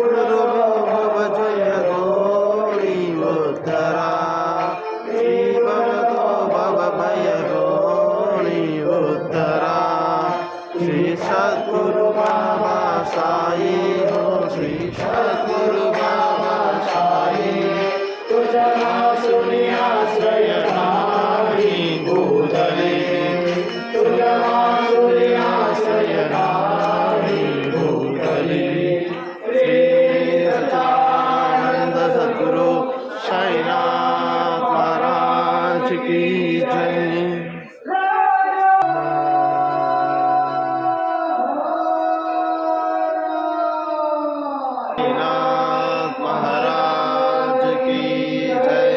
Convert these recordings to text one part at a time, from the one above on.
गुरुदेव जय गौरी उद्धरा श्री भगतो भव भय गौरी उद्धरा श्री सद्गुरु बाबा साई हो श्री सद्गुरु बाबा साई तुझा सुनी आश्रय नाही भूतले तुझा सुनी आश्रय नाही भूतले श्री सच्चिदानंद सद्गुरु साईनाथ महाराज की जय। साईनाथ महाराज की जय।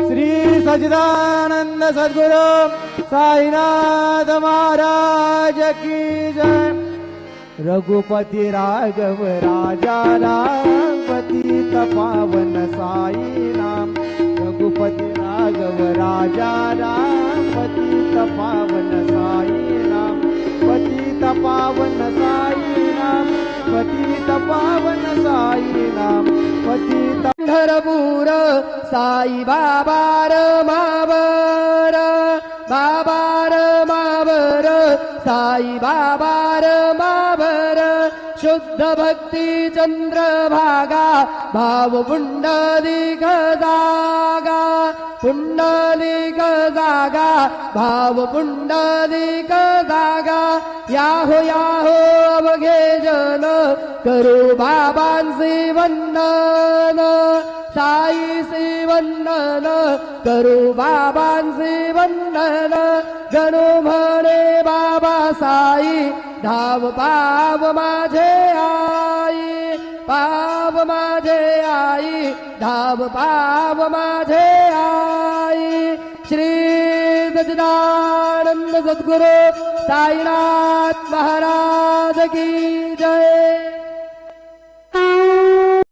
श्री सच्चिदानंद सद्गुरु साईनाथ महाराज की जय। रघुपति राघव राजा राम पतित पावन साई नाम रघुपति राघव राजा राम पतित पावन साई नाम पतित पावन साई नाम पतित पावन साई नाम पतित पंढरपूर साई बाबार मावर बाबार मावर साई बाबार मावर शुद्ध भक्ती चंद्रभागा भाव पुंडलिक जागा पुंडलिक जागा भाव पुंडलिक जागा याहो याहो अवघे जन करू बाबांचे वंदन साईचे वंदन करू बाबांचे वंदन गणू म्हणे बाबा साई धाव पाव माझे आई पाव माझे आई धाव पाव माझे आई। श्री सच्चिदानंद सद्गुरु साईनाथ महाराज की जय।